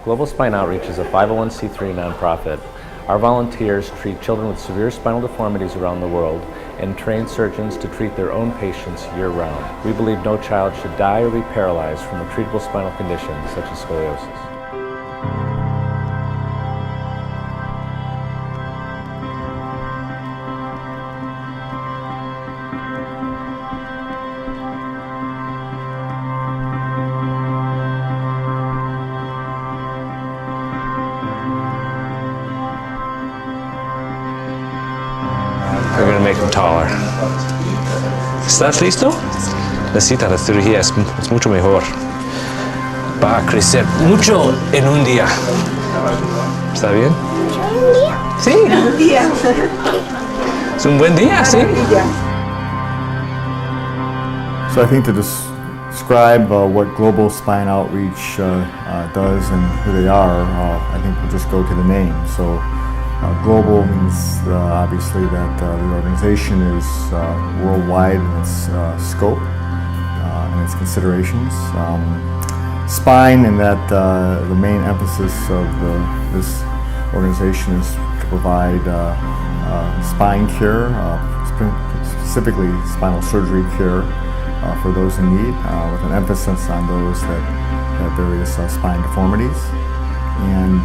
Global Spine Outreach is a 501c3 nonprofit. Our volunteers treat children with severe spinal deformities around the world and train surgeons to treat their own patients year-round. We believe no child should die or be paralyzed from a treatable spinal condition such as scoliosis. We're going to make him taller. ¿Estás listo? Necesita la cirugía, es mucho mejor. Va a crecer mucho en un día. ¿Está bien? ¿Un día? Sí. Un día. Es un buen día, sí. So I think to describe what Global Spine Outreach does and who they are, I think we'll just go to the name. So global means obviously that the organization is worldwide in its scope and its considerations. Spine, in that the main emphasis of this organization is to provide spine care, specifically spinal surgery care for those in need, with an emphasis on those that have various spine deformities. And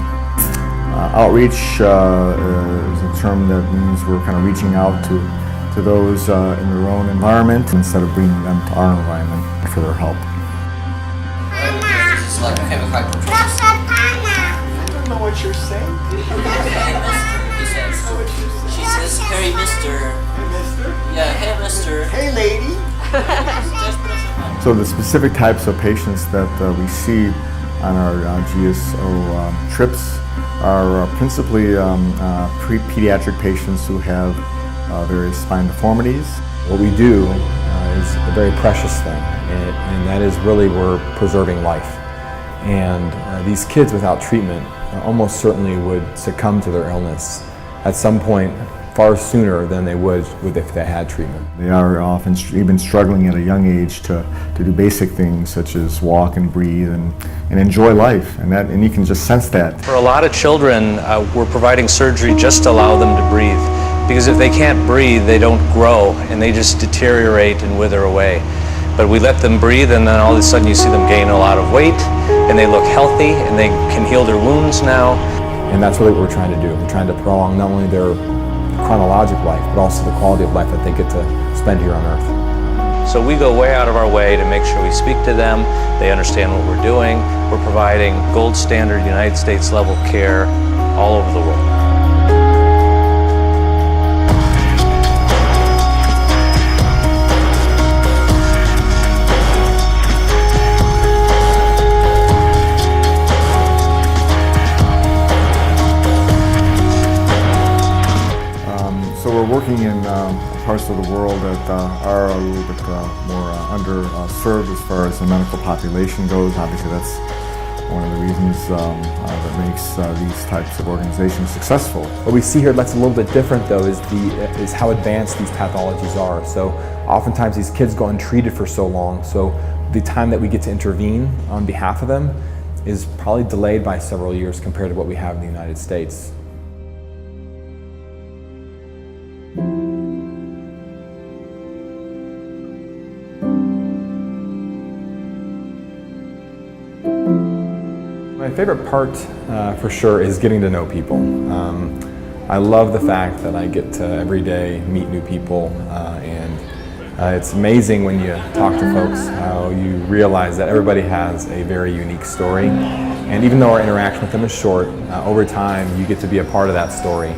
outreach is a term that means we're kind of reaching out to those in their own environment instead of bringing them to our environment for their help. It's like chemical process. I don't know what you're saying. Hey, mister, he says. She says, hey, mister. Hey, mister. Yeah, hey, mister. Hey, lady. So the specific types of patients that we see on our GSO trips are principally pediatric patients who have various spine deformities. What we do is a very precious thing, and that is really we're preserving life. And these kids without treatment almost certainly would succumb to their illness at some point far sooner than they would if they had treatment. They are often even struggling at a young age to do basic things such as walk and breathe and enjoy life, and you can just sense that. For a lot of children, we're providing surgery just to allow them to breathe. Because if they can't breathe, they don't grow and they just deteriorate and wither away. But we let them breathe, and then all of a sudden you see them gain a lot of weight and they look healthy and they can heal their wounds now. And that's really what we're trying to do. We're trying to prolong not only their chronologic life, but also the quality of life that they get to spend here on Earth. So we go way out of our way to make sure we speak to them, they understand what we're doing. We're providing gold standard United States level care all over the world. So we're working in parts of the world that are a little bit more underserved as far as the medical population goes. Obviously that's one of the reasons that makes these types of organizations successful. What we see here that's a little bit different though is how advanced these pathologies are. So oftentimes these kids go untreated for so long, so the time that we get to intervene on behalf of them is probably delayed by several years compared to what we have in the United States. My favorite part for sure is getting to know people. I love the fact that I get to every day meet new people, and it's amazing when you talk to folks how you realize that everybody has a very unique story, and even though our interaction with them is short, over time you get to be a part of that story,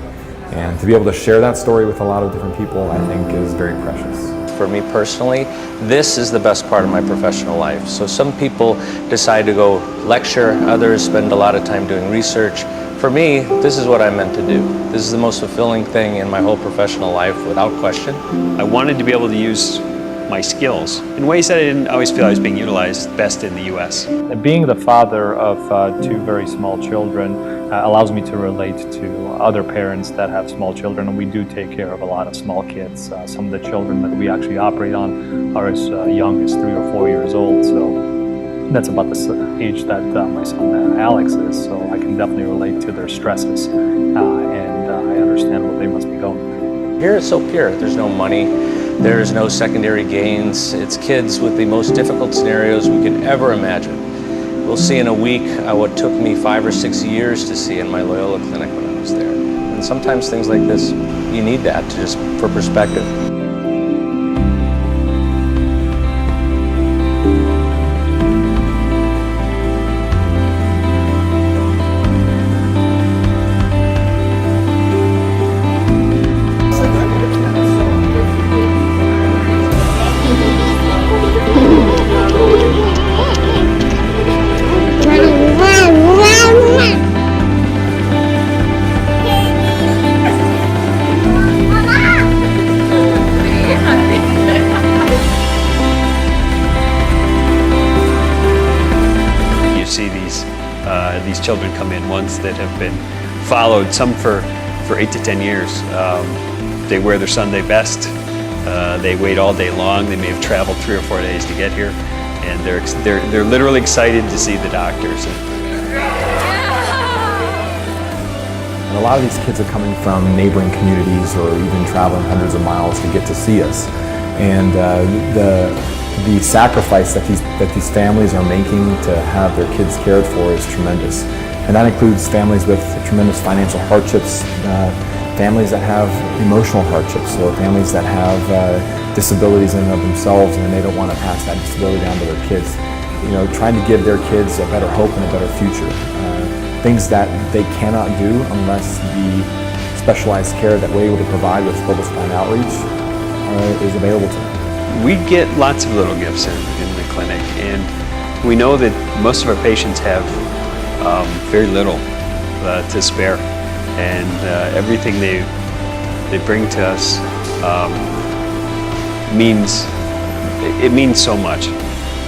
and to be able to share that story with a lot of different people I think is very precious. For me personally, this is the best part of my professional life. So some people decide to go lecture, others spend a lot of time doing research. For me, this is what I'm meant to do. This is the most fulfilling thing in my whole professional life, without question. I wanted to be able to use my skills in ways that I didn't always feel I was being utilized best in the U.S. Being the father of two very small children allows me to relate to other parents that have small children, and we do take care of a lot of small kids. Some of the children that we actually operate on are as young as 3 or 4 years old, so that's about the age that my son Alex is, so I can definitely relate to their stresses, and I understand what they must be going through. Here it's so pure. There's no money, there's no secondary gains. It's kids with the most difficult scenarios we could ever imagine. We'll see in a week what took me 5 or 6 years to see in my Loyola clinic when I was there. And sometimes things like this, you need that just for perspective. These children come in, ones that have been followed, some for 8 to 10 years. They wear their Sunday best. They wait all day long. They may have traveled 3 or 4 days to get here, and they're literally excited to see the doctors. And a lot of these kids are coming from neighboring communities or even traveling hundreds of miles to get to see us. And the sacrifice that these families are making to have their kids cared for is tremendous. And that includes families with tremendous financial hardships, families that have emotional hardships, or families that have disabilities in and of themselves, and they don't want to pass that disability down to their kids. You know, trying to give their kids a better hope and a better future. Things that they cannot do unless the specialized care that we're able to provide with Global Spine Outreach is available to them. We get lots of little gifts in the clinic, and we know that most of our patients have very little to spare, and everything they bring to us means so much,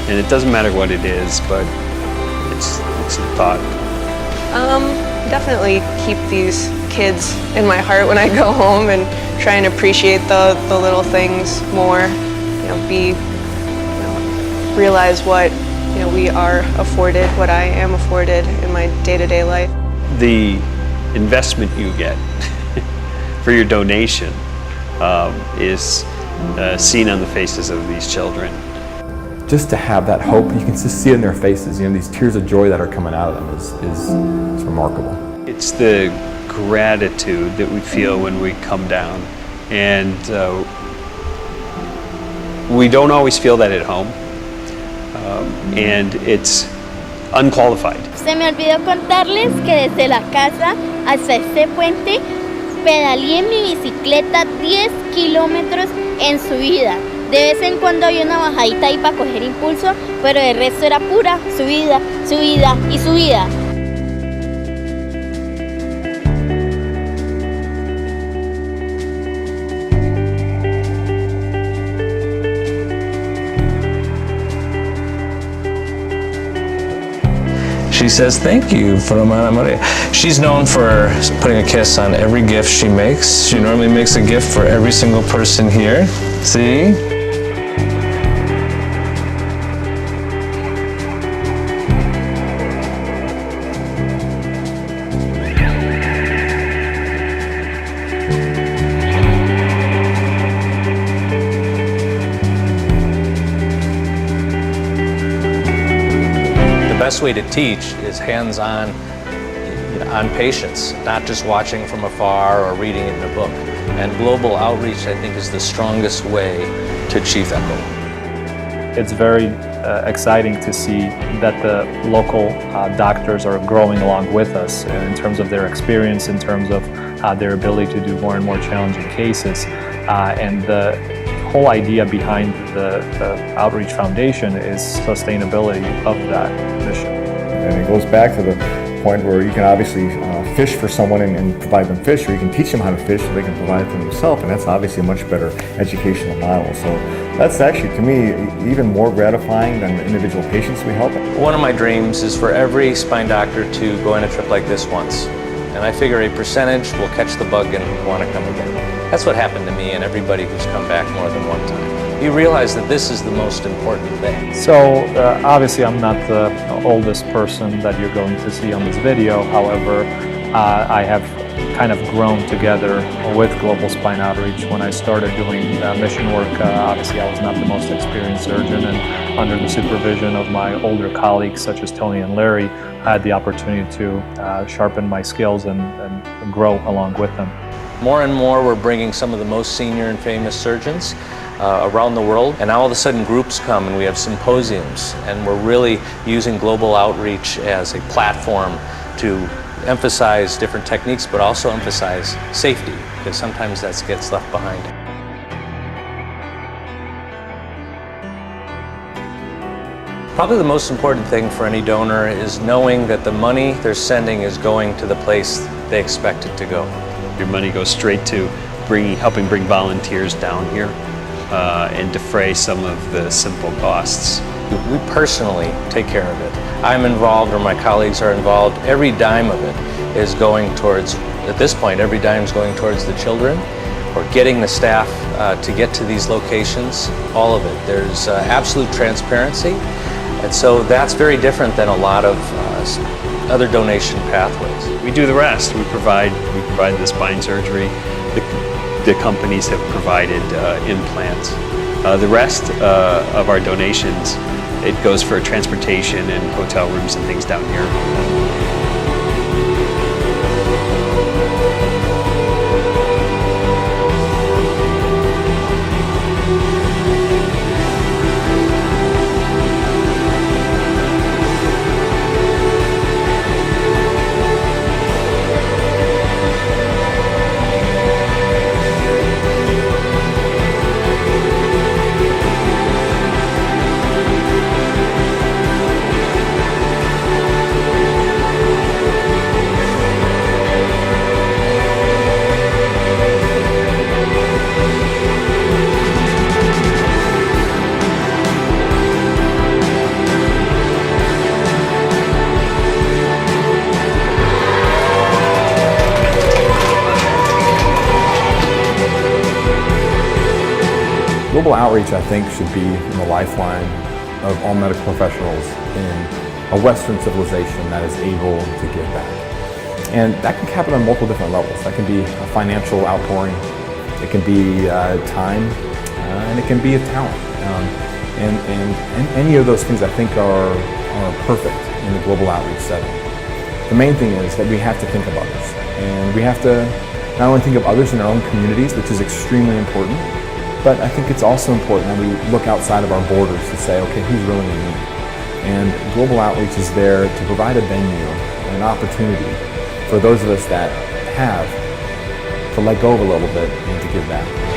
and it doesn't matter what it is, but it's the thought. Definitely keep these kids in my heart when I go home, and try and appreciate the little things more. Realize what we are afforded, what I am afforded in my day-to-day life. The investment you get for your donation is seen on the faces of these children. Just to have that hope, you can just see it in their faces. These tears of joy that are coming out of them is remarkable. It's the gratitude that we feel when we come down, and we don't always feel that at home, and it's unqualified. Se me olvidó contarles que desde la casa hasta este puente pedaleé mi bicicleta 10 kilómetros en subida. De vez en cuando había una bajadita ahí para coger impulso, pero el resto era pura subida, subida y subida. She says thank you from Ana Maria. She's known for putting a kiss on every gift she makes. She normally makes a gift for every single person here. See? The best way to teach is hands-on on patients, not just watching from afar or reading it in a book. And global outreach, I think, is the strongest way to achieve that goal. It's very exciting to see that the local doctors are growing along with us in terms of their experience, in terms of their ability to do more and more challenging cases. And the whole idea behind the Outreach Foundation is sustainability of that mission. And it goes back to the point where you can obviously fish for someone and provide them fish, or you can teach them how to fish so they can provide for themselves, and that's obviously a much better educational model. So that's actually, to me, even more gratifying than the individual patients we help. One of my dreams is for every spine doctor to go on a trip like this once. And I figure a percentage will catch the bug and want to come again. That's what happened to me and everybody who's come back more than one time. you realize that this is the most important thing. So obviously I'm not the oldest person that you're going to see on this video. However, I have kind of grown together with Global Spine Outreach. When I started doing mission work, obviously I was not the most experienced surgeon, and under the supervision of my older colleagues such as Tony and Larry, I had the opportunity to sharpen my skills and grow along with them. More and more we're bringing some of the most senior and famous surgeons around the world, and now all of a sudden groups come and we have symposiums, and we're really using global outreach as a platform to emphasize different techniques, but also emphasize safety, because sometimes that gets left behind. Probably the most important thing for any donor is knowing that the money they're sending is going to the place they expect it to go. Your money goes straight to helping bring volunteers down here and defray some of the simple costs. We personally take care of it. I'm involved, or my colleagues are involved. Every dime of it is going towards, at this point, every dime is going towards the children, or getting the staff to get to these locations, all of it. There's absolute transparency, and so that's very different than a lot of other donation pathways. We do the rest. We provide the spine surgery. The companies have provided implants. The rest of our donations, it goes for transportation and hotel rooms and things down here. Global outreach, I think, should be in the lifeline of all medical professionals in a Western civilization that is able to give back. And that can happen on multiple different levels. That can be a financial outpouring, it can be time, and it can be a talent. And any of those things, I think, are perfect in the global outreach setting. The main thing is that we have to think of others. And we have to not only think of others in our own communities, which is extremely important, but I think it's also important that we look outside of our borders to say, okay, who's really in need? And global outreach is there to provide a venue, an opportunity for those of us that have to let go of a little bit and to give back.